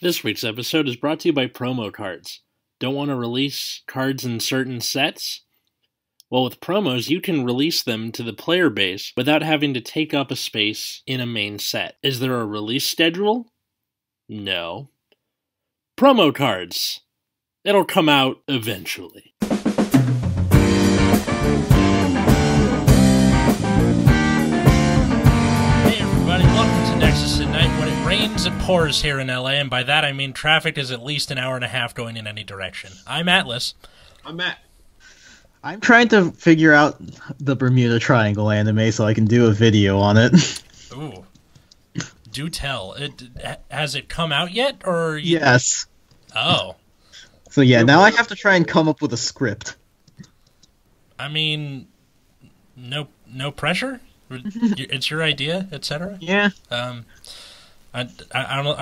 This week's episode is brought to you by promo cards. Don't want to release cards in certain sets? Well, with promos, you can release them to the player base without having to take up a space in a main set. Is there a release schedule? No. Promo cards. It'll come out eventually. Hey everybody, welcome to Nexus at Night. When it rains, it pours here in LA, and by that I mean traffic is at least an hour and a half going in any direction. I'm Atlas. I'm Matt. I'm trying to figure out the Bermuda Triangle anime so I can do a video on it. Ooh. Do tell. Has it come out yet, or? Yes. Oh. So yeah, now I have to try and come up with a script. I mean, no pressure. It's your idea, etc. Yeah. I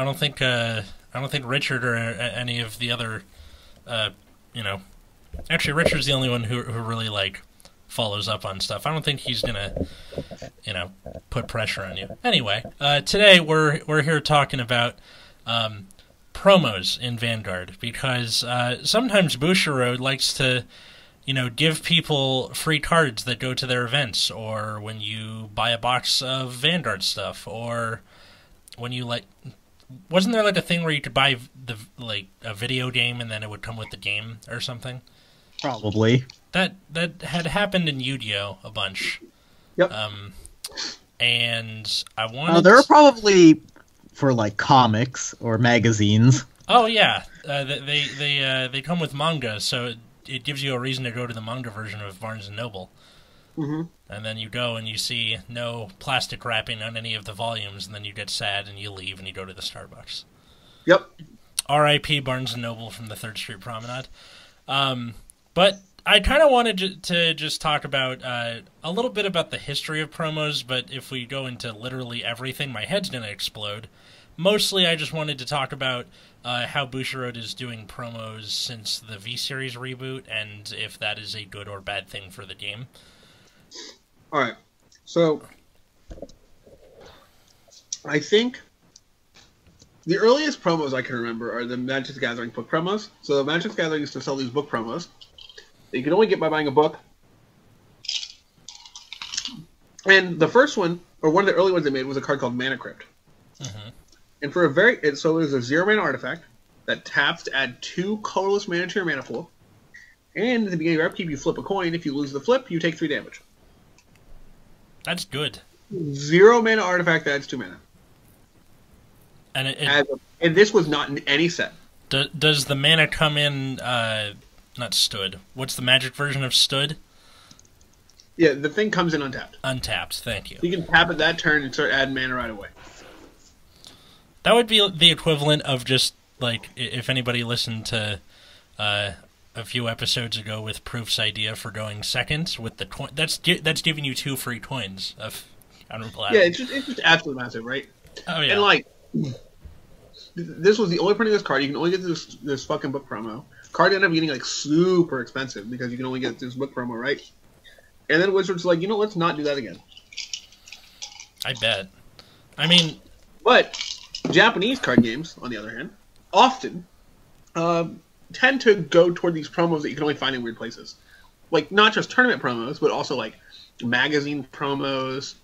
don't think Richard or any of the other, Actually, Richard's the only one who really follows up on stuff. I don't think he's gonna, put pressure on you. Anyway, today we're here talking about promos in Vanguard because sometimes Bushiroad likes to, give people free cards that go to their events, or when you buy a box of Vanguard stuff, or when you wasn't there a thing where you could buy a video game and then it would come with the game or something? Probably. That had happened in Yu-Gi-Oh! A bunch. Yep. And I wanted... there are probably for comics or magazines. Oh yeah, they come with manga, so it gives you a reason to go to the manga version of Barnes and Noble. Mm-hmm. And then you go and you see no plastic wrapping on any of the volumes, and then you get sad and you leave and you go to the Starbucks. Yep. R.I.P. Barnes and Noble from the 3rd Street Promenade. But I kind of wanted to just talk about a little bit about the history of promos, but if we go into literally everything, my head's going to explode. Mostly I just wanted to talk about how Bushiroad is doing promos since the V-Series reboot, and if that is a good or bad thing for the game. All right. So, I think the earliest promos I can remember are the Magic the Gathering book promos. So, the Magic the Gathering used to sell these book promos that you can only get by buying a book. And the first one, or one of the early ones they made, was a card called Mana Crypt. Mm-hmm. And for it was a 0-mana artifact that taps to add 2 colorless mana to your mana pool. And at the beginning of your upkeep, you flip a coin. If you lose the flip, you take 3 damage. That's good. 0-mana artifact that adds 2 mana. And and this was not in any set. Does the mana come in, not stood, what's the magic version of stood? Yeah, the thing comes in untapped. Untapped, thank you. You can tap it that turn and start adding mana right away. That would be the equivalent of just, if anybody listened to a few episodes ago with Proof's idea for going second with the coin. That's giving you 2 free coins of honorable action. Yeah, it's just absolutely massive, right? Oh, yeah. And, this was the only printing of this card. You can only get this fucking book promo. Card ended up getting, super expensive because you can only get this book promo, right? And then Wizards let's not do that again. I bet. I mean... But Japanese card games, on the other hand, often tend to go toward these promos that you can only find in weird places. Not just tournament promos, but also, magazine promos,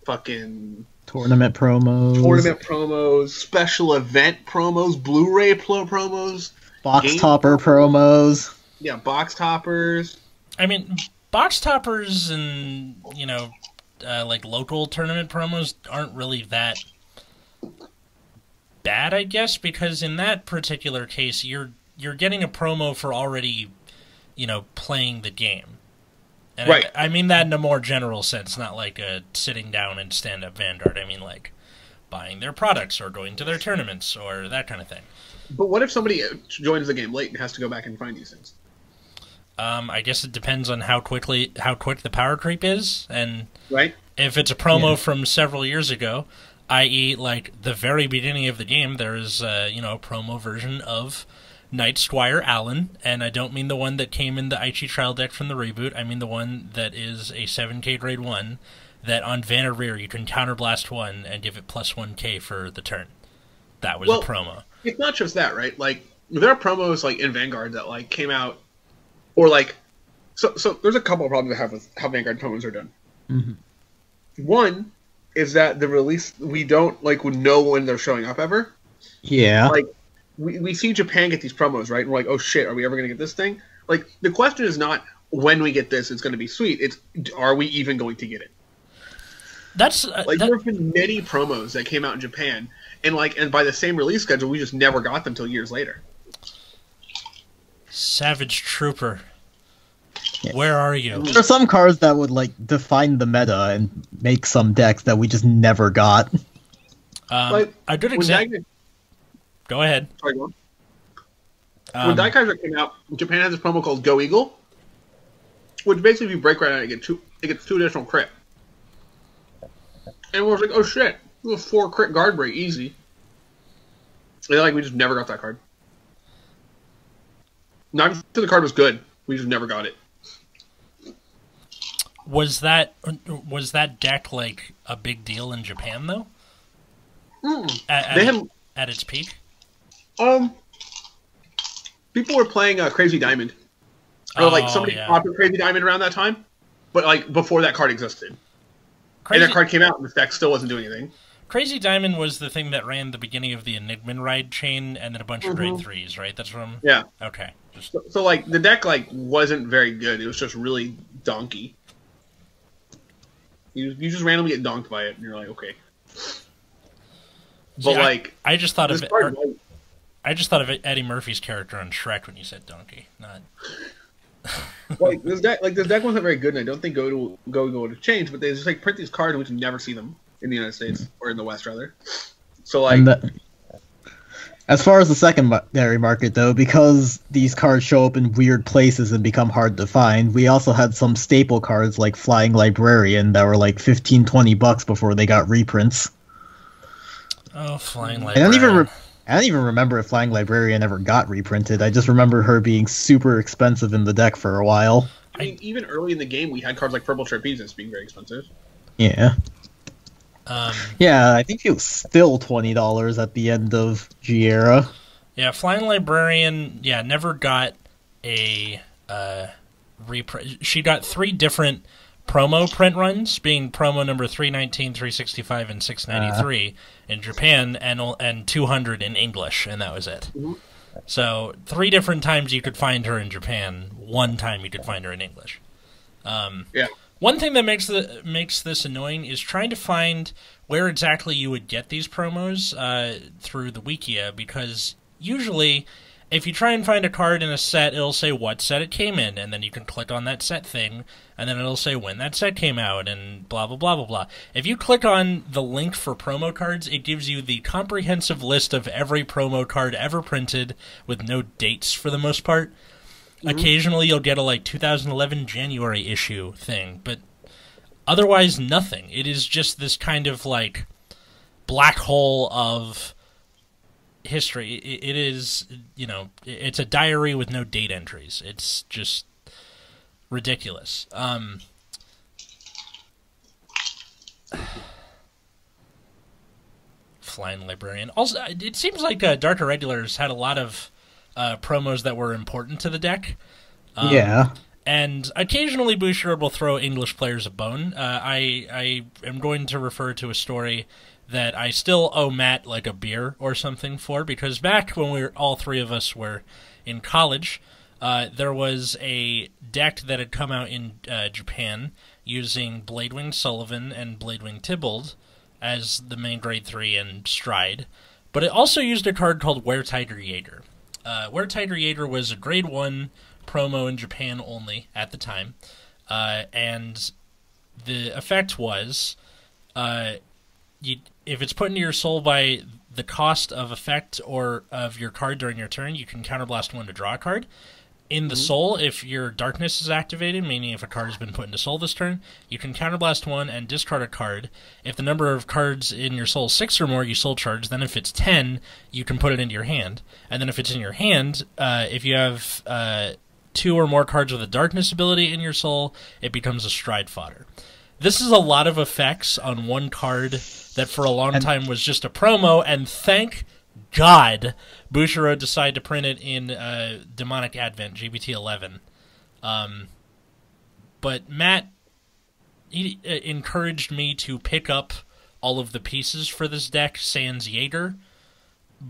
fucking... Tournament promos, special event promos, Blu-ray promos, box topper promos. Yeah, box toppers. I mean, box toppers and, local tournament promos aren't really that bad, I guess, because in that particular case, you're getting a promo for already, playing the game. And right. I mean that in a more general sense, not sitting down and stand-up Vanguard. I mean buying their products or going to their tournaments or that kind of thing. But what if somebody joins the game late and has to go back and find these things? I guess it depends on how quick the power creep is, and right. If it's a promo from several years ago, i.e., the very beginning of the game, there is a promo version of Knight Squire Allen, and I don't mean the one that came in the Aichi trial deck from the reboot. I mean the one that is a 7k grade 1 that on Vanner Rear you can counterblast 1 and give it plus 1k for the turn. that was a promo. It's not just that, right? Like, there are promos like in Vanguard that like came out, or like, so there's a couple of problems I have with how Vanguard promos are done. Mm-hmm. One is that the release, we don't like know when they're showing up ever. Yeah. Like, we see Japan get these promos, right? And we're like, oh shit, are we ever going to get this thing? Like, the question is not when we get this, it's going to be sweet. It's, are we even going to get it? That's like, there have been many promos that came out in Japan, and by the same release schedule, we just never got them till years later. Savage Trooper, where are you? There are some cards that would like define the meta and make some decks that we just never got. A good example. Go ahead. Sorry, go on. When Daikaiser came out, Japan has this promo called Go Eagle, which basically, if you break right on it, it gets 2 additional crit. And we were like, oh shit, it was 4 crit guard break, easy. And like, we just never got that card. Not because the card was good, we just never got it. Was that deck like a big deal in Japan though? At its peak? People were playing Crazy Diamond. Or like somebody popped Crazy Diamond around that time, but like before that card existed. And that card came out, and the deck still wasn't doing anything. Crazy Diamond was the thing that ran the beginning of the Enigman Ride chain, and then a bunch of grade 3s, right? That's from... Yeah. Okay. So like, the deck, like, wasn't very good. It was just really donkey. You just randomly get donked by it, and you're like, okay. But, like... I just thought of it... Eddie Murphy's character on Shrek when you said donkey, not... this deck wasn't very good, and I don't think Go would change. But they just like print these cards, and we can never see them in the United States or in the West, rather. So like, as far as the secondary market, though, because these cards show up in weird places and become hard to find, we also had some staple cards like Flying Librarian that were like $15-20 before they got reprints. Oh, Flying Librarian! I don't even remember if Flying Librarian ever got reprinted. I just remember her being super expensive in the deck for a while. I mean, even early in the game, we had cards like Purple Trapezist being very expensive. Yeah. Yeah, I think it was still $20 at the end of G-Era. Yeah, Flying Librarian, never got a reprint. She got 3 different promo print runs, being promo number 319, 365, and 693 in Japan, and 200 in English, and that was it. Mm-hmm. So 3 different times you could find her in Japan, 1 time you could find her in English. One thing that makes this annoying is trying to find where exactly you would get these promos through the Wikia, because usually if you try and find a card in a set, it'll say what set it came in, and then you can click on that set thing, and then it'll say when that set came out, and blah, blah, blah, blah, blah. If you click on the link for promo cards, it gives you the comprehensive list of every promo card ever printed, with no dates for the most part. Mm-hmm. Occasionally you'll get a, like, 2011 January issue thing, but otherwise nothing. It is just this kind of, like, black hole of history. It is, it's a diary with no date entries. It's just ridiculous. Flying Librarian. Also, it seems like Dark Irregulars had a lot of promos that were important to the deck. And occasionally Bouchard will throw English players a bone. I am going to refer to a story that I still owe Matt like a beer or something for, because back when all 3 of us were in college, there was a deck that had come out in Japan using Bladewing Sullivan and Bladewing Tybalt as the main grade 3 and Stride, but it also used a card called Were Tiger Jaeger. Were Tiger Jaeger was a grade 1 promo in Japan only at the time, and the effect was if it's put into your soul by the cost of effect or of your card during your turn, you can counterblast 1 to draw a card. In the soul, if your darkness is activated, meaning if a card has been put into soul this turn, you can counterblast 1 and discard a card. If the number of cards in your soul is 6 or more, you soul charge. Then if it's 10, you can put it into your hand. And then if it's in your hand, if you have 2 or more cards with a darkness ability in your soul, it becomes a stride fodder. This is a lot of effects on 1 card that for a long time was just a promo, and thank God Bushiroad decided to print it in Demonic Advent, GBT11. But Matt encouraged me to pick up all of the pieces for this deck, sans Jaeger,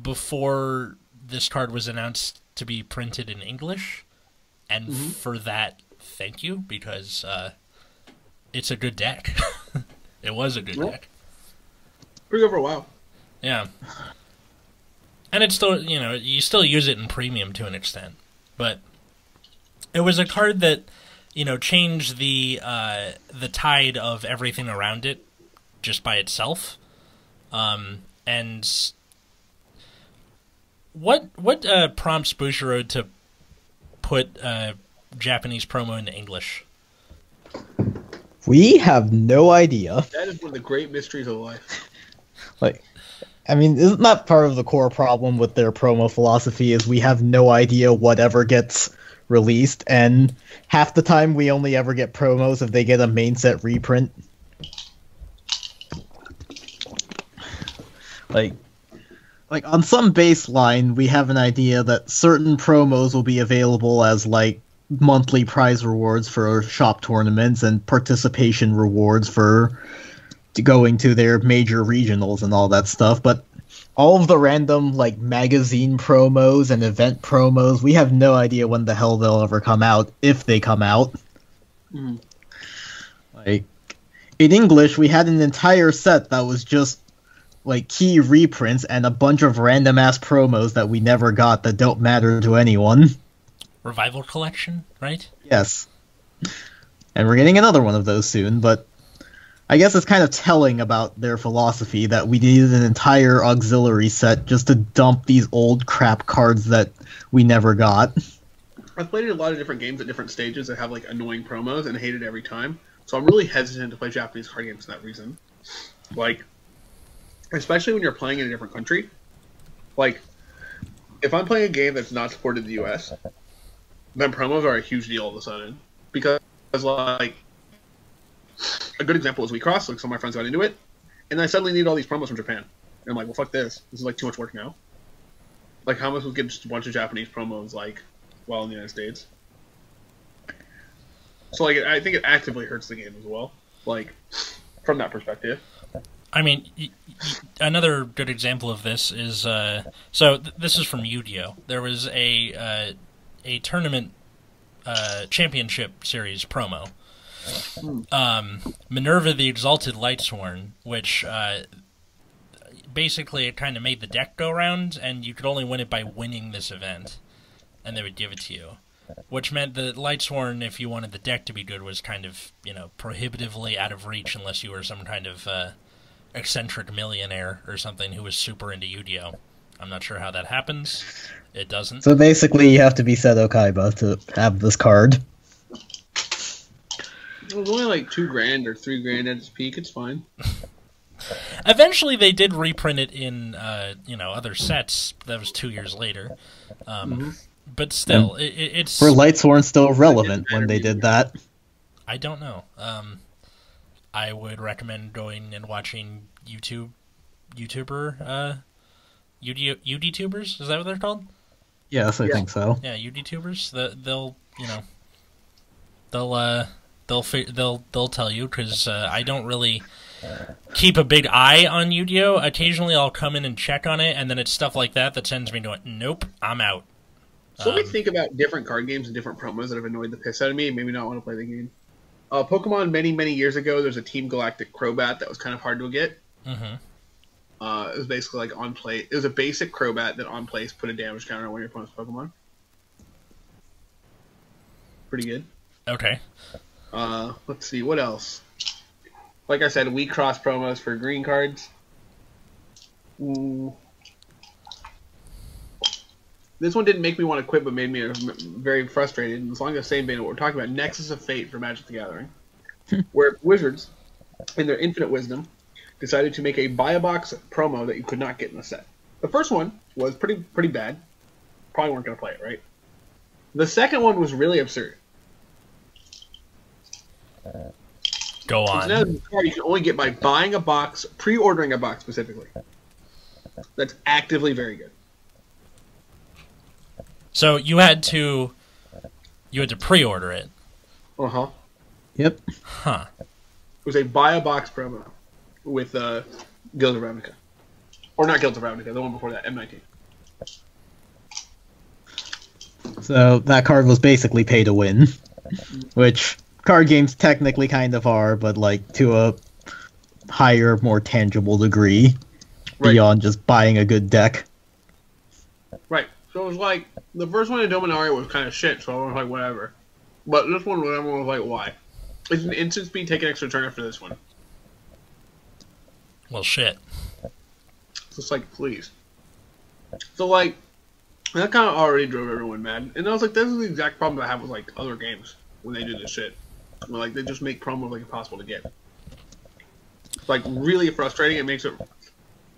before this card was announced to be printed in English. And for that, thank you, because it's a good deck. It was a good deck. Pretty good for a while. Yeah. And it's still, you still use it in premium to an extent. But it was a card that, changed the tide of everything around it just by itself. And what prompts Bushiroad to put Japanese promo into English? We have no idea. That is one of the great mysteries of life. Isn't that part of the core problem with their promo philosophy is we have no idea whatever gets released, and half the time we only ever get promos if they get a main set reprint. Like on some baseline, we have an idea that certain promos will be available as monthly prize rewards for shop tournaments and participation rewards for going to their major regionals and all that stuff, but all of the random magazine promos and event promos, we have no idea when the hell they'll ever come out, if they come out. In English, we had an entire set that was just key reprints and a bunch of random ass promos that we never got that don't matter to anyone. Revival Collection, right? Yes. And we're getting another one of those soon, but I guess it's kind of telling about their philosophy that we needed an entire auxiliary set just to dump these old crap cards that we never got. I've played a lot of different games at different stages that have annoying promos and hate it every time. So I'm really hesitant to play Japanese card games for that reason. Especially when you're playing in a different country. If I'm playing a game that's not supported in the US, then promos are a huge deal all of a sudden. Because, a good example is We Cross, some of my friends got into it, and I suddenly need all these promos from Japan. And I'm like, well, fuck this. This is, too much work now. How am I supposed to get just a bunch of Japanese promos, while in the United States? So, I think it actively hurts the game as well, from that perspective. I mean, another good example of this is this is from Yu-Gi-Oh! There was a tournament championship series promo. Minerva the Exalted Lightsworn, which basically it kind of made the deck go round, and you could only win it by winning this event, and they would give it to you. Which meant that Lightsworn, if you wanted the deck to be good, was kind of, prohibitively out of reach unless you were some kind of eccentric millionaire or something who was super into Yu-Gi-Oh! I'm not sure how that happens. It doesn't. So basically you have to be Seto Kaiba to have this card. It was only $2,000 or $3,000 at its peak. It's fine. Eventually they did reprint it in, other sets. That was 2 years later. But still, it's... Were Lightsworn still relevant when they did that? I don't know. I would recommend going and watching YouTubers? UDTubers? Is that what they're called? Yes, I think so. Yeah, UDTubers. They'll tell you, because I don't really keep a big eye on Yu-Gi-Oh! Occasionally I'll come in and check on it, and then it's stuff like that sends me to nope, I'm out. So let me think about different card games and different promos that have annoyed the piss out of me and made me not want to play the game. Pokemon many, many years ago, there's a Team Galactic Crobat that was kind of hard to get. It was basically on play. It was a basic Crobat that on place put a damage counter on one of your opponent's Pokemon. Pretty good. Okay. Let's see, what else? Like I said, we cross promos for green cards. This one didn't make me want to quit, but made me very frustrated. And as long as the same vein of what we're talking about, Nexus of Fate for Magic the Gathering, where Wizards, in their infinite wisdom, decided to make a buy-a-box promo that you could not get in the set. The first one was pretty bad. Probably weren't going to play it, right? The second one was really absurd. Go on. So now the card you can only get by buying a box, pre-ordering a box specifically. that's actively very good. So you had to pre-order it. Uh-huh. Yep. Huh. It was a buy a box promo with Guilds of Ravnica. Or not Guilds of Ravnica, the one before that, M19. So that card was basically pay to win, which card games technically kind of are, but like to a higher, more tangible degree beyond just buying a good deck. Right. So it was like, the first one in Dominaria was kind of shit, so I was like, whatever. But this one, everyone was like, why? It's an instant speed, take an extra turn after this one. Well, shit. Just like, please. So like, that kind of already drove everyone mad. And I was like, this is the exact problem I have with like other games when they do this shit. Where, like, they just make promos like impossible to get. It's like really frustrating. It makes it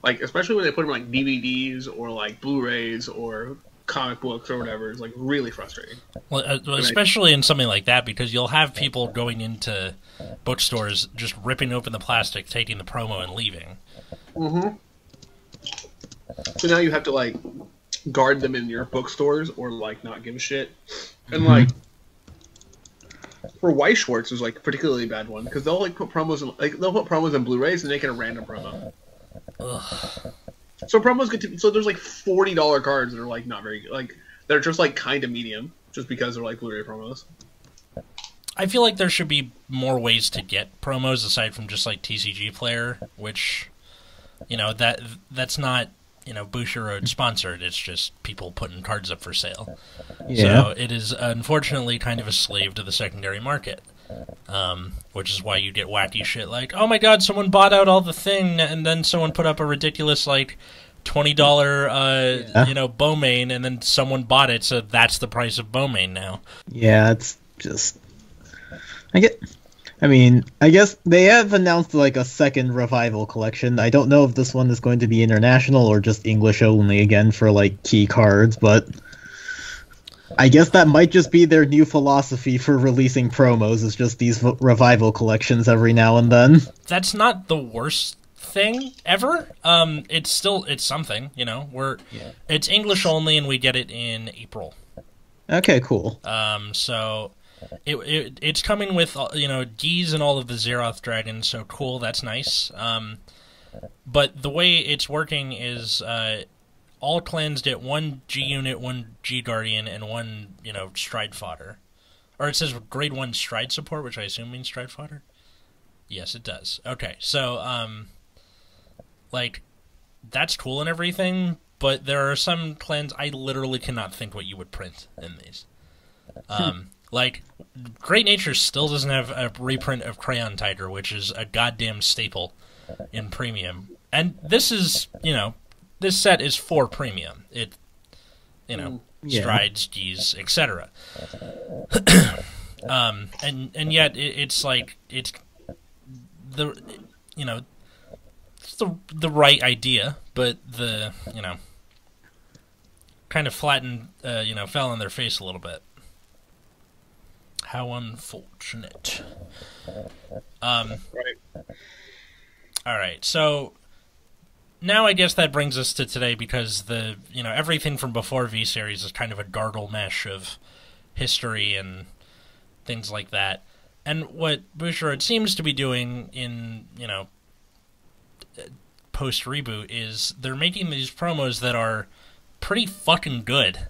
like, especially when they put them like DVDs or like Blu-rays or comic books or whatever. It's like really frustrating. Well, especially in something like that, because you'll have people going into bookstores just ripping open the plastic, taking the promo, and leaving. Mm-hmm. So now you have to like guard them in your bookstores or like not give a shit. And like for Weiss Schwartz is like a particularly bad one because they'll like put promos in, like they'll put promos in Blu-rays and make it a random promo. Ugh. So promos get to, so there's like $40 cards that are like not very good, like they're just like kind of medium just because they're like Blu-ray promos. I feel like there should be more ways to get promos aside from just like TCG Player, which, you know, that's not, you know, Bushiroad sponsored. It's just people putting cards up for sale. Yeah. So it is unfortunately kind of a slave to the secondary market, which is why you get wacky shit like, oh my god, someone bought out all the thing, and then someone put up a ridiculous like $20 you know, Bowmane, and then someone bought it, so that's the price of Bowmane now. Yeah, it's just I guess they have announced like a second revival collection. I don't know if this one is going to be international or just English only again for like key cards, but I guess that might just be their new philosophy for releasing promos, is just these revival collections every now and then. That's not the worst thing ever. It's something, you know. It's English only, and we get it in April. Okay, cool. So it's coming with, you know, D's and all of the Zeroth dragons, so cool, that's nice. But the way it's working is all clans get one G unit, one G guardian, and one, you know, stride fodder. Or it says grade 1 stride support, which I assume means stride fodder. Yes, it does. Okay, so like, that's cool and everything, but there are some clans I literally cannot think what you would print in these. Like, Great Nature still doesn't have a reprint of Crayon Tiger, which is a goddamn staple in Premium. And this is, you know, this set is for Premium. It, you know, strides, G's, etc. And yet it's like, it's the, you know, it's the right idea, but the, you know, kind of flattened, you know, fell on their face a little bit. How unfortunate. Right. All right, so now I guess that brings us to today, because the, you know, everything from before V-Series is kind of a gargle mesh of history and things like that. And what Bushiroad seems to be doing in, you know, post-reboot is they're making these promos that are pretty fucking good.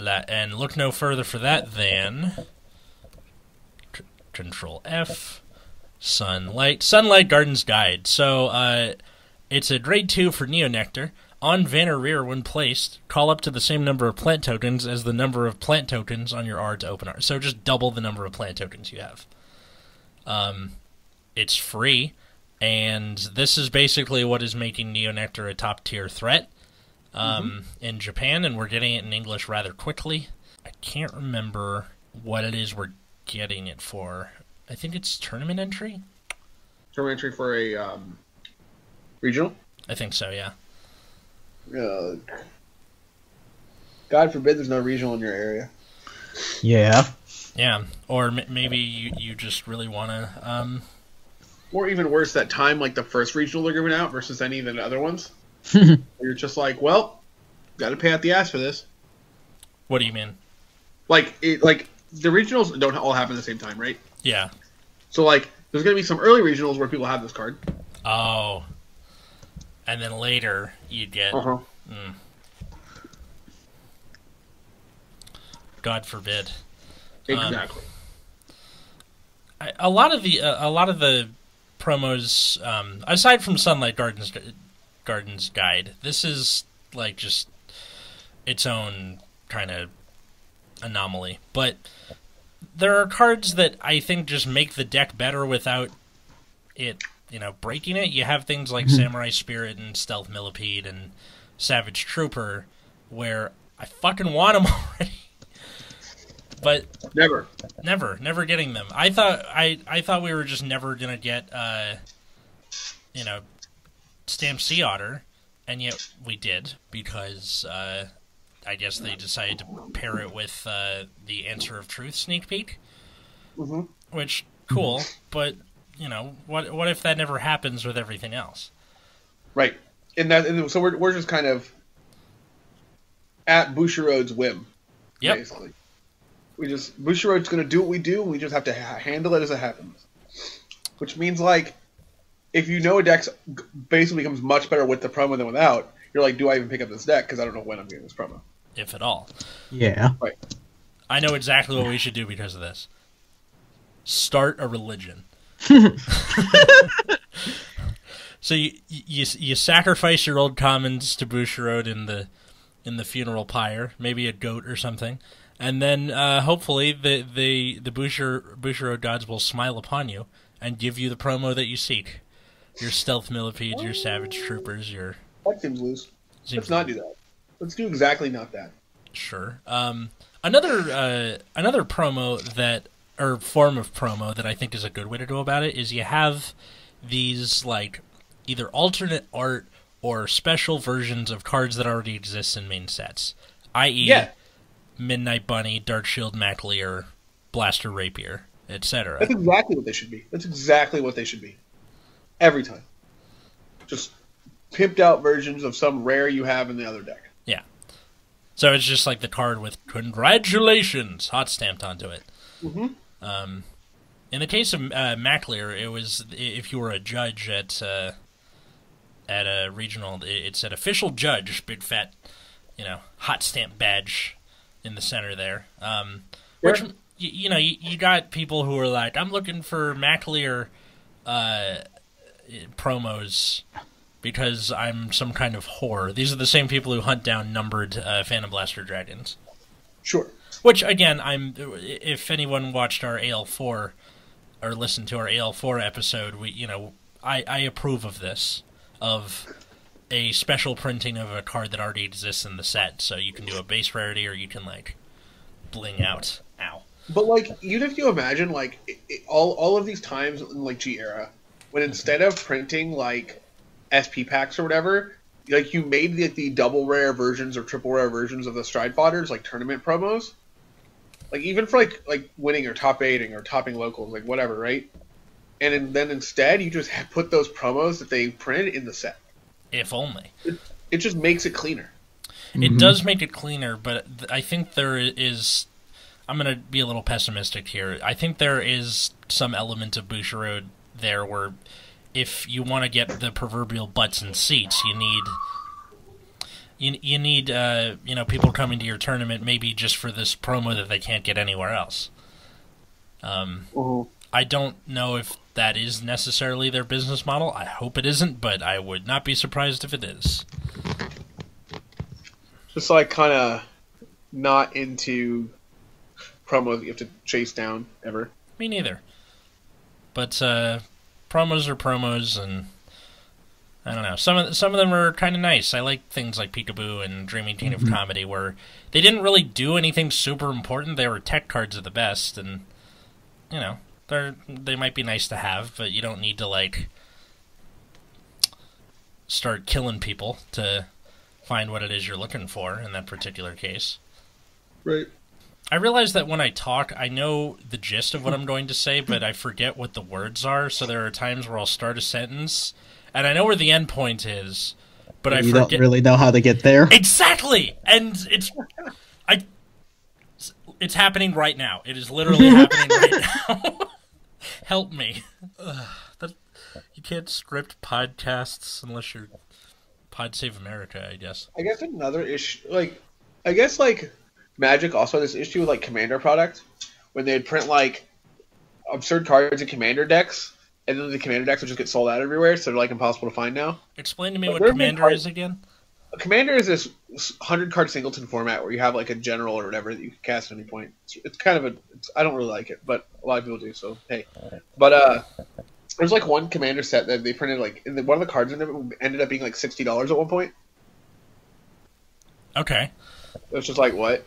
And look no further for that than Control F, Sunlight Garden's Guide. So it's a grade 2 for Neonectar. On Vanner Rear, when placed, call up to the same number of plant tokens as the number of plant tokens on your R to open R. So just double the number of plant tokens you have. It's free, and this is basically what is making Neonectar a top-tier threat in Japan, and we're getting it in English rather quickly. I can't remember what it is we're getting it for. I think it's tournament entry? Tournament entry for a regional? I think so, yeah. God forbid there's no regional in your area. Yeah. Yeah, or maybe you just really want to Or even worse, that time like the first regional they're giving out versus any of the other ones. You're just like, well, got to pay out the ass for this. What do you mean? Like the regionals don't all happen at the same time, right? Yeah. So like, there's gonna be some early regionals where people have this card. Oh. And then later you'd get. God forbid. Exactly. A lot of the promos, aside from Sunlight Gardens Guide, this is like just its own kind of anomaly. But there are cards that I think just make the deck better without it, breaking it. You have things like Samurai Spirit and Stealth Millipede and Savage Trooper, where I fucking want them already. But never getting them. I thought we were just never gonna get Stamped Sea Otter, and yet we did because I guess they decided to pair it with the Answer of Truth sneak peek, which cool. But what if that never happens with everything else? Right, and so we're just kind of at Bushiroad's whim, basically. Bushiroad's going to do what we do, and we just have to handle it as it happens. Which means, like, if a deck basically becomes much better with the promo than without, you're like, do I even pick up this deck? Because I don't know when I'm getting this promo. If at all. Yeah. Right. I know exactly what we should do because of this. Start a religion. So you sacrifice your old commons to Bushiroad in the funeral pyre, maybe a goat or something. And then, hopefully, the Bushiroad gods will smile upon you and give you the promo that you seek. Your Stealth Millipedes, your Savage Troopers, your... That seems loose. Let's not do that. Let's do exactly not that. Sure. Another promo that... or form of promo that I think is a good way to go about it is you have these, like, either alternate art or special versions of cards that already exist in main sets. I.e., Midnight Bunny, Dark Shield MacLear, Blaster Rapier, etc. That's exactly what they should be. Every time. Just pimped out versions of some rare you have in the other deck. Yeah. So it's just like the card with "Congratulations" hot stamped onto it. In the case of MacLear, it was if you were a judge at a regional, it said "Official Judge," big fat, hot stamp badge in the center there. Which, you got people who are like, I'm looking for MacLear promos because I'm some kind of whore. These are the same people who hunt down numbered Phantom Blaster dragons. Sure. Which, again, if anyone watched our AL4 or listened to our AL4 episode, I approve of this, of a special printing of a card that already exists in the set, so you can do a base rarity or you can, like, bling out. Ow. But, like, even if you imagine, like, all of these times in, like, G-Era, when instead of printing, like, SP packs or whatever, like, you made the double rare versions or triple rare versions of the Stride Fodders, like, tournament promos, like, even for, like winning or top 8ing or topping locals, like, whatever, right? And then instead, you just put those promos that they printed in the set. If only. It just makes it cleaner. It does make it cleaner, but I think there is... I'm going to be a little pessimistic here. I think there is some element of Bushiroad there where if you want to get the proverbial butts and seats, you need people coming to your tournament maybe just for this promo that they can't get anywhere else. I don't know if that is necessarily their business model. I hope it isn't, but I would not be surprised if it is. Just like kind of not into promos that you have to chase down ever. Me neither. But promos are promos, and I don't know. Some of them are kind of nice. I like things like Peekaboo and Dreaming Teen of Comedy, where they didn't really do anything super important. They were tech cards at the best, and they might be nice to have, but you don't need to like start killing people to find what it is you're looking for in that particular case. Right. I realize that when I talk, I know the gist of what I'm going to say, but I forget what the words are. So there are times where I'll start a sentence, and I know where the end point is, but I forget. Don't really know how to get there. Exactly, and it's happening right now. It is literally happening right now. Help me. You can't script podcasts unless you're Pod Save America, I guess. I guess another issue, like Magic also had this issue with like Commander product when they'd print like absurd cards in Commander decks, and then the Commander decks would just get sold out everywhere, so they're like impossible to find now. Explain to me what Commander is again. Commander is this 100-card singleton format where you have like a general or whatever that you can cast at any point. It's kind of I don't really like it, but a lot of people do. So hey, but there's like one Commander set that they printed like one of the cards in it ended up being like $60 at one point. Okay. It was just like what?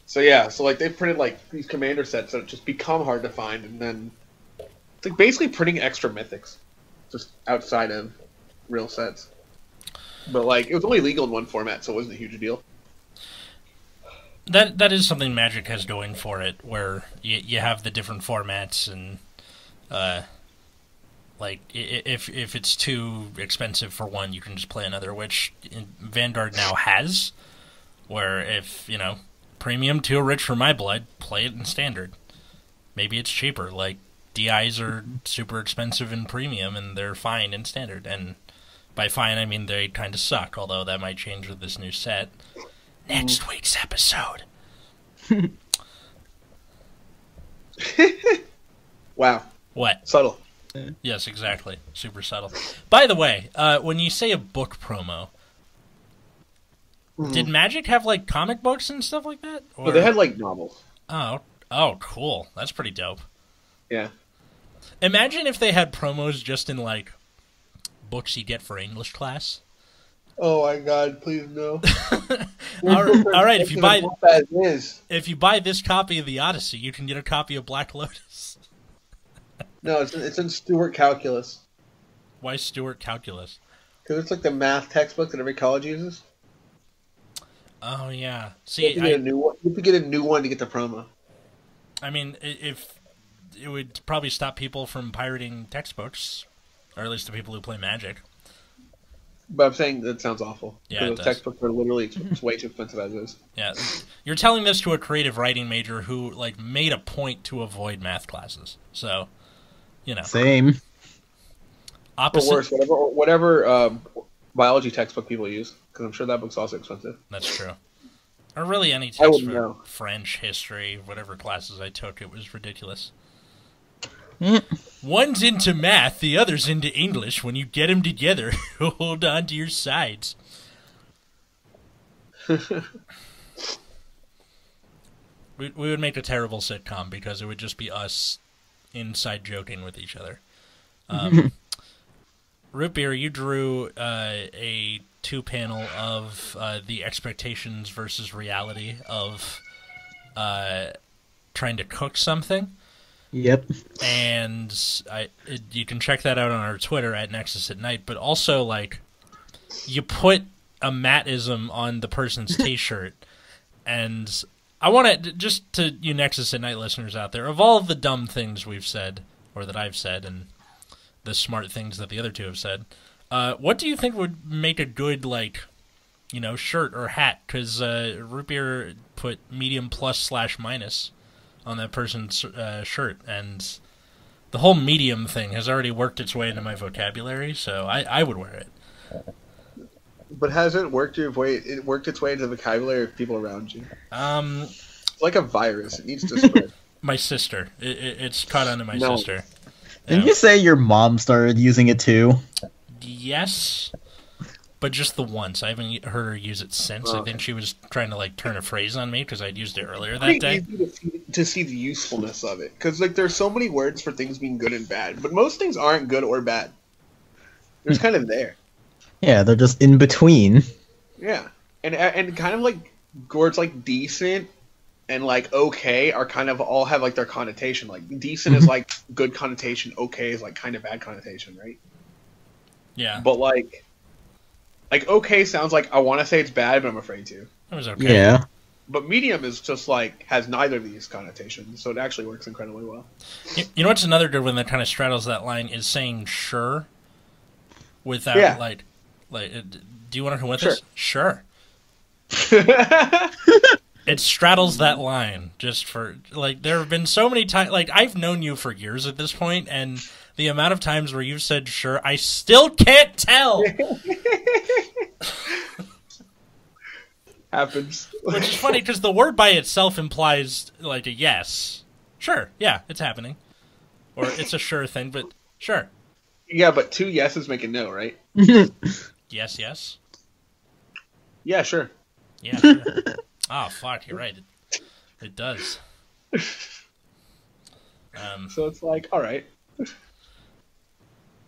So yeah, so like they printed like these Commander sets that just become hard to find, and then it's like basically printing extra mythics, just outside of real sets. But like it was only legal in one format, so it wasn't a huge deal. That is something Magic has going for it, where you have the different formats, and like if it's too expensive for one, you can just play another, which Vanguard now has. Where if premium too rich for my blood, play it in standard. Maybe it's cheaper. Like DIs are super expensive in premium, and they're fine in standard. And by fine, I mean they kind of suck. Although that might change with this new set. Next week's episode. Wow. What? Subtle. Yes, exactly. Super subtle. By the way, when you say a book promo, did Magic have like comic books and stuff like that? Or... No, they had like novels. Oh, cool. That's pretty dope. Yeah. Imagine if they had promos just in like books you get for English class. Oh my God! Please no. All right, if you buy this copy of the Odyssey, you can get a copy of Black Lotus. No, it's in Stewart Calculus. Why Stewart Calculus? Because it's like the math textbook that every college uses. Oh yeah. See, you have to get a new one to get the promo. I mean, if it would probably stop people from pirating textbooks, or at least the people who play Magic. But I'm saying that sounds awful. Yeah, the textbooks are literally it's way too expensive as is. Yeah, you're telling this to a creative writing major who like made a point to avoid math classes. So, Same. Opposite. Or worse, whatever biology textbook people use, because I'm sure that book's also expensive. That's true. Or really any text for French, history, whatever classes I took, it was ridiculous. One's into math, the other's into English. When you get them together, hold on to your sides. We would make a terrible sitcom because it would just be us inside joking with each other. Root Beer, you drew a 2-panel of the expectations versus reality of trying to cook something. Yep. And you can check that out on our Twitter at Nexus at Night. But also, like, you put a Mattism on the person's T-shirt, and I want to just to you Nexus at Night listeners out there, of all of the dumb things we've said or that I've said, and the smart things that the other two have said, what do you think would make a good shirt or hat? Because Root Beer put medium plus/minus. On that person's shirt, and the whole medium thing has already worked its way into my vocabulary, so I would wear it. But has it worked its way into the vocabulary of people around you? It's like a virus. It needs to spread. My sister. It's caught on to my sister. Didn't you say your mom started using it too? Yes. But just the once. I haven't heard her use it since. Okay. I think she was trying to turn a phrase on me because I'd used it earlier that day. To see the usefulness of it, because there's so many words for things being good and bad, but most things aren't good or bad. They're just kind of there. Yeah, they're just in between. Yeah, and kind of like words like decent and like okay are kind of all have their connotation. Like decent is like good connotation, okay is kind of bad connotation, right? Yeah. But like okay sounds like I want to say it's bad, but I'm afraid to. It was okay. Yeah. But medium is just like has neither of these connotations, so it actually works incredibly well. You know what's another good one that kind of straddles that line is saying sure without like do you want to know what this? Sure. It straddles that line just for like there have been so many times like I've known you for years at this point, and the amount of times where you've said sure, I still can't tell. Happens. Which is funny because the word by itself implies like a yes. Sure, yeah, it's happening. Or it's a sure thing, but sure. Yeah, but 2 yeses make a no, right? Yes, yes. Yeah, sure. Yeah, sure. Oh, fuck, you're right. It does. So it's like, all right.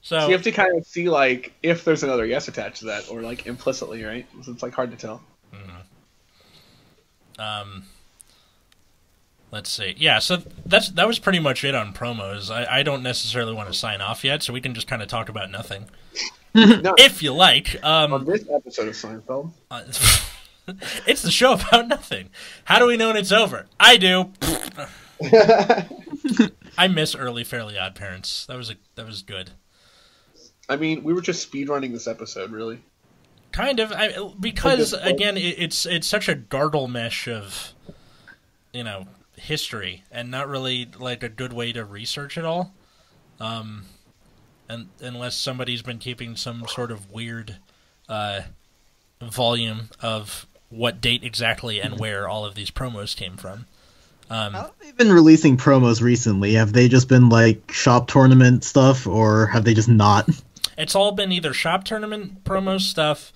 So you have to kind of see, like, if there's another yes attached to that, or, like, implicitly, right? So it's, like, hard to tell. Let's see. Yeah, so that was pretty much it on promos. I don't necessarily want to sign off yet, so we can just kind of talk about nothing. No, If you like. on this episode of Seinfeld. It's the show about nothing. How do we know when it's over? I do. I miss early Fairly Odd Parents. That was good. I mean, we were just speedrunning this episode, really. Kind of, because again, it's such a gargle mesh of, history, and not really like a good way to research it all. And unless somebody's been keeping some sort of weird volume of what date exactly and where all of these promos came from. How have they been releasing promos recently? Have they just been like shop tournament stuff, or have they just not? It's all been either shop tournament promo stuff,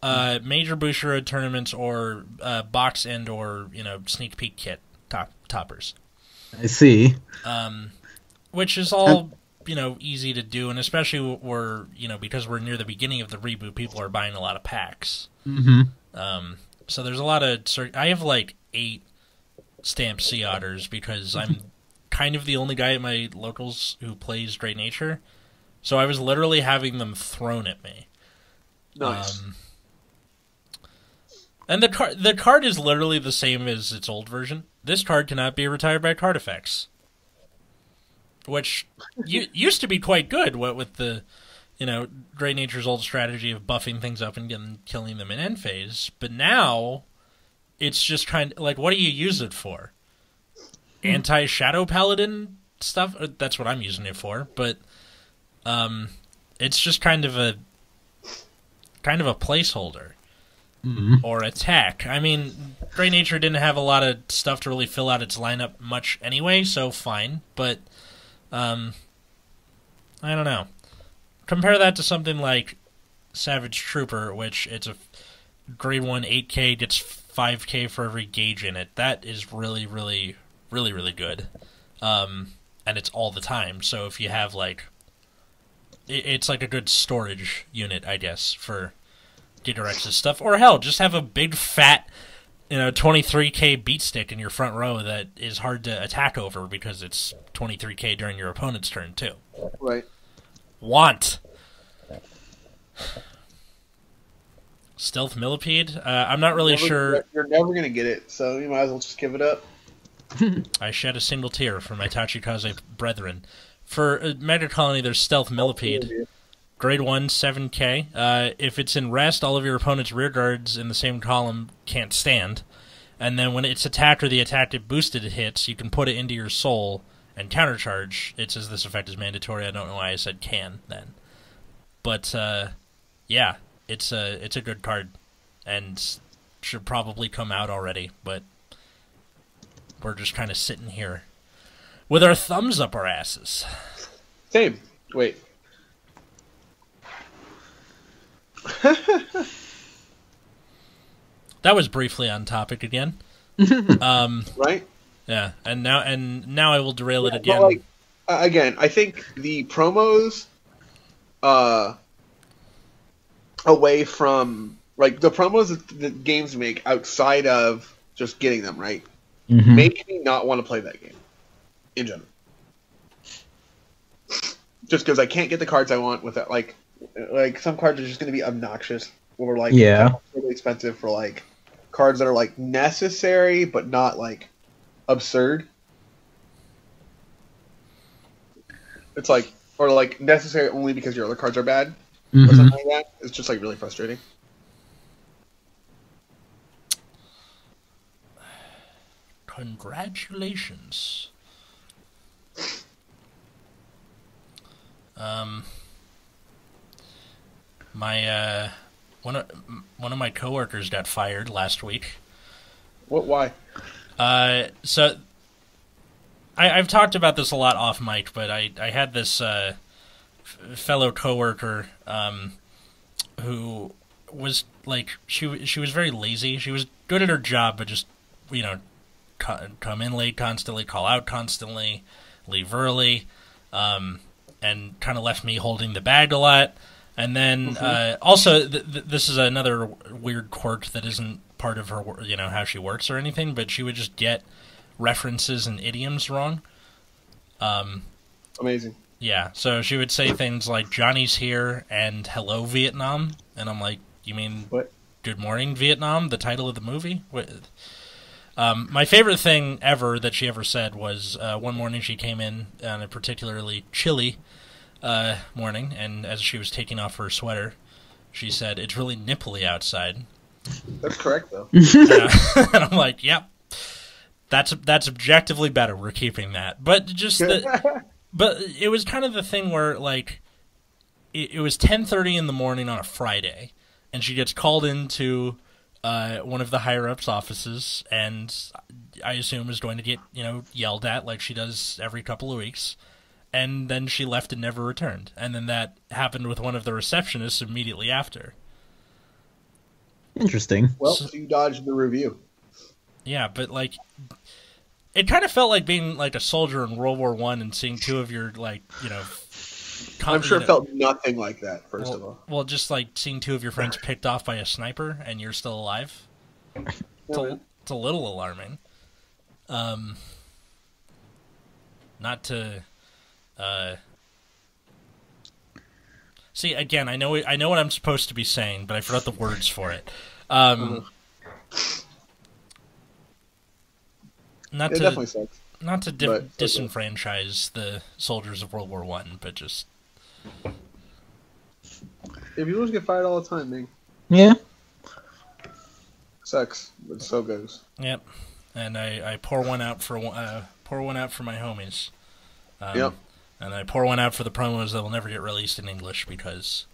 major Bushiroad tournaments, or box and or sneak peek kit toppers. I see. Which is all easy to do, and especially because we're near the beginning of the reboot, people are buying a lot of packs. Mm-hmm. So there's a lot of. I have like 8 stamped Sea Otters because I'm kind of the only guy at my locals who plays Great Nature. So I was literally having them thrown at me. Nice. And the card is literally the same as its old version. This card cannot be retired by card effects, which used to be quite good. What with the, Great Nature's old strategy of buffing things up and killing them in end phase. But now, it's just kind of like, what do you use it for? Anti-Shadow Paladin stuff? That's what I'm using it for. But it's just kind of a placeholder. Mm-hmm. Or attack. I mean, Great Nature didn't have a lot of stuff to really fill out its lineup much anyway, so fine. But, I don't know. Compare that to something like Savage Trooper, which it's a grade 1 8k, gets 5k for every gauge in it. That is really, really, really, really good. And it's all the time, so if you have, it's like a good storage unit, I guess, for Gigarex's stuff, or hell, just have a big fat, 23k beat stick in your front row that is hard to attack over because it's 23k during your opponent's turn too. Right. Stealth Millipede? I'm not really sure. You're never gonna get it, so you might as well just give it up. I shed a single tear for my Tachikaze brethren. For Mega Colony, there's Stealth Millipede. Grade 1, 7k. If it's in rest, all of your opponent's rear guards in the same column can't stand. And then when it's attacked or the attacked it boosted hits, you can put it into your soul and countercharge. It says this effect is mandatory. I don't know why I said can then. But, yeah, it's a good card. And should probably come out already. But we're just kind of sitting here with our thumbs up our asses. Same. Wait. That was briefly on topic again. Right? Yeah, and now I will derail it again. But again, I think the promos, away from the promos that games make outside of just getting them right, Mm-hmm. make me not want to play that game in general. Just because I can't get the cards I want with that, like some cards are just going to be obnoxious or really expensive for cards that are like necessary but not like absurd. It's like, or like necessary only because your other cards are bad, or something like that. It's just like really frustrating. Congratulations. My one of my coworkers got fired last week. What? Why? So I've talked about this a lot off mic, but I had this fellow coworker who was like she was very lazy. She was good at her job, but just come in late constantly, call out constantly, leave early, and kind of left me holding the bag a lot. And then also, this is another weird quirk that isn't part of her, how she works or anything, but she would just get references and idioms wrong. Amazing. Yeah, so she would say things like "Johnny's here" and "Hello Vietnam," and I'm like, "You mean what? Good Morning Vietnam?" The title of the movie. My favorite thing ever that she ever said was one morning she came in on a particularly chilly morning, and as she was taking off her sweater, she said, "It's really nipply outside." That's correct, though. And I'm like, "Yep, that's objectively better. We're keeping that." But just but it was kind of the thing where like it was 10:30 in the morning on a Friday, and she gets called into one of the higher ups' offices, and I assume is going to get yelled at like she does every couple of weeks. And then she left and never returned. And then that happened with one of the receptionists immediately after. Interesting. Well, so you dodged the review. Yeah, but like, it kind of felt like being like a soldier in World War I and seeing two of your I'm sure it felt nothing like that. First of all, well, just like seeing two of your friends picked off by a sniper and you're still alive. It's a little alarming. Not to. See, again, I know what I'm supposed to be saying, but I forgot the words for it. Not definitely sucks. Not to disenfranchise the soldiers of World War I, but just people just get fired all the time, man. Yeah. Sucks, but so goes. Yep. And I pour one out for my homies. Yep. And I pour one out for the promos that will never get released in English because...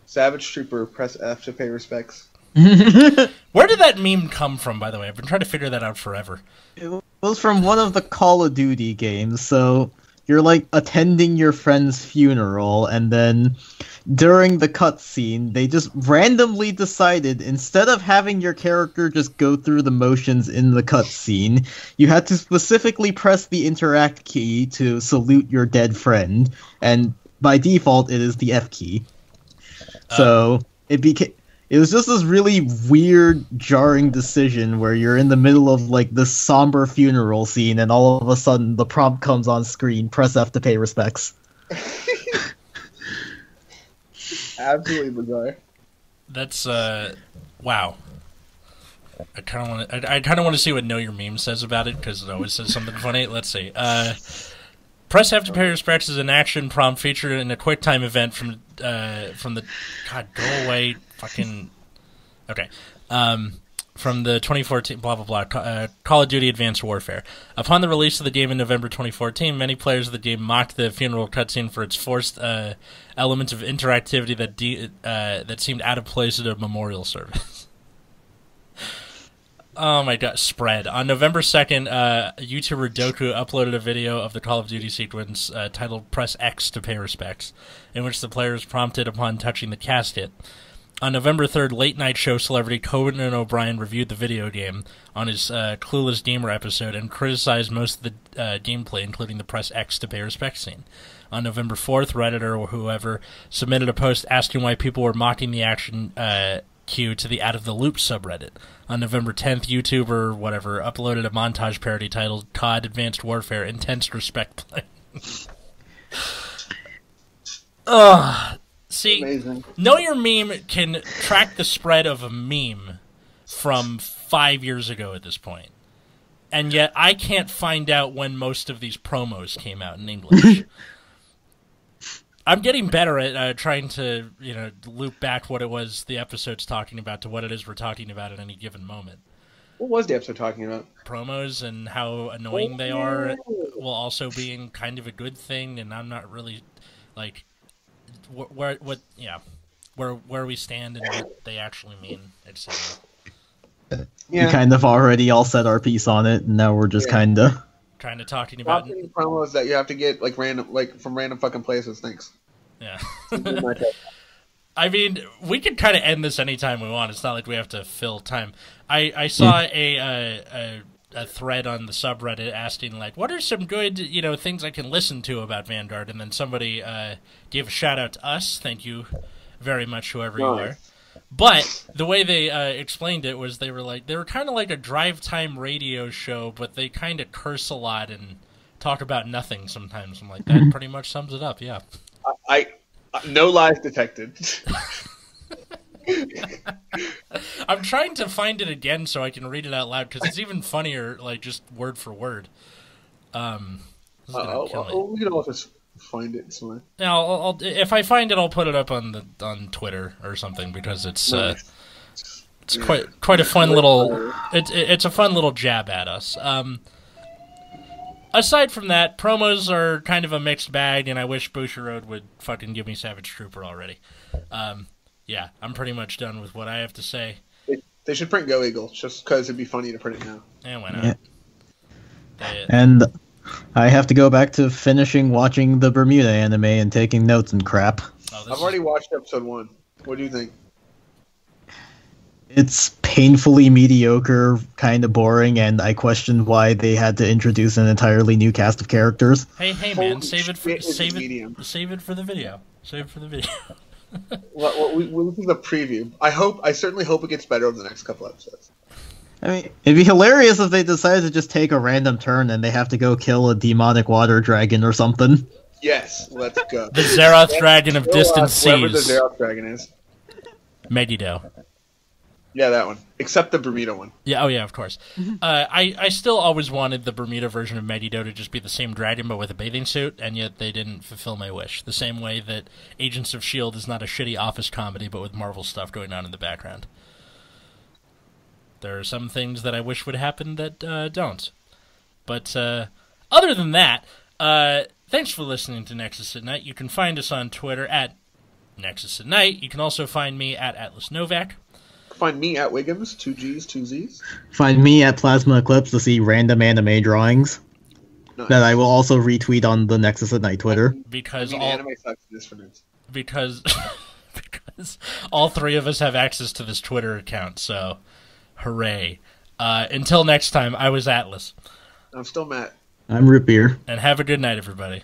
Savage Trooper, press F to pay respects. Where did that meme come from, by the way? I've been trying to figure that out forever. It was from one of the Call of Duty games, so you're like attending your friend's funeral, and then during the cutscene, they just randomly decided, instead of having your character just go through the motions in the cutscene, you had to specifically press the interact key to salute your dead friend, and by default, it is the F key. So it was just this really weird, jarring decision where you're in the middle of like this somber funeral scene, and all of a sudden the prompt comes on screen: press F to pay respects. Absolutely bizarre. That's wow. I kind of want to see what Know Your Meme says about it, because it always says something funny. Let's see. Press F to pay respects is an action prompt featured in a QuickTime event from the God, go away, fucking okay. From the 2014 blah blah blah Call of Duty Advanced Warfare. Upon the release of the game in November 2014, many players of the game mocked the funeral cutscene for its forced elements of interactivity that seemed out of place at a memorial service. Oh my god, spread. On November 2nd, YouTuber Doku uploaded a video of the Call of Duty sequence titled Press X to Pay Respects, in which the player is prompted upon touching the casket. On November 3rd, late-night show celebrity Conan O'Brien reviewed the video game on his Clueless Gamer episode and criticized most of the gameplay, including the Press X to Pay Respects scene. On November 4th, Redditor or whoever submitted a post asking why people were mocking the action cue to the Out of the Loop subreddit. On November 10th, YouTuber whatever uploaded a montage parody titled COD Advanced Warfare Intense Respect Play. Ugh. See, Amazing. Know Your Meme can track the spread of a meme from 5 years ago at this point. And yet I can't find out when most of these promos came out in English. I'm getting better at trying to, loop back what it was the episode's talking about to what it is we're talking about at any given moment. What was the episode talking about? Promos and how annoying they are, while also being kind of a good thing, and I'm not really, like, where we stand and what they actually mean, etc. We kind of already all said our piece on it, and now we're just kind of talking about promos that you have to get from random fucking places. Thanks. Yeah. I mean, we could kind of end this anytime we want. It's not like we have to fill time. I saw a thread on the subreddit asking, like, what are some good, things I can listen to about Vanguard? And then somebody gave a shout out to us. Thank you very much, whoever you are. But the way they explained it was they were kind of like a drive time radio show, but they kind of curse a lot and talk about nothing sometimes. I'm like, that pretty much sums it up. Yeah. No lies detected. I'm trying to find it again so I can read it out loud because it's even funnier, like just word for word. We can all just find it somewhere. Yeah, if I find it, I'll put it up on Twitter or something because it's quite a fun little. It's a fun little jab at us. Aside from that, promos are kind of a mixed bag, and I wish Bushiroad would fucking give me Savage Trooper already. Yeah, I'm pretty much done with what I have to say. They should print Go Eagle, just because it'd be funny to print it now. Yeah, why not? Yeah. And I have to go back to finishing watching the Bermuda anime and taking notes and crap. I've already watched episode 1. What do you think? It's painfully mediocre, kind of boring, and I question why they had to introduce an entirely new cast of characters. Hey man, save it for the video. Save it for the video. Well, this is a preview. I certainly hope it gets better over the next couple episodes. I mean, it'd be hilarious if they decided to just take a random turn and they have to go kill a demonic water dragon or something. Yes, let's go. The Zeroth dragon of distant seas. Whoever the Zeroth dragon is. Megiddo. Yeah, that one. Except the Bermuda one. Yeah, oh yeah, of course. I still always wanted the Bermuda version of Megiddo to just be the same dragon but with a bathing suit, and yet they didn't fulfill my wish. The same way that Agents of S.H.I.E.L.D. is not a shitty office comedy but with Marvel stuff going on in the background. There are some things that I wish would happen that don't. But other than that, thanks for listening to Nexus at Night. You can find us on Twitter at Nexus at Night. You can also find me at Atlas Novak. Find me at Wiggums, 2 G's, 2 Z's. Find me at Plasma Eclipse to see random anime drawings that I will also retweet on the Nexus at Night Twitter. Because anime sucks in this for nerds. Because all three of us have access to this Twitter account, so hooray. Until next time, I was Atlas. I'm still Matt. I'm Root Beer. And have a good night, everybody.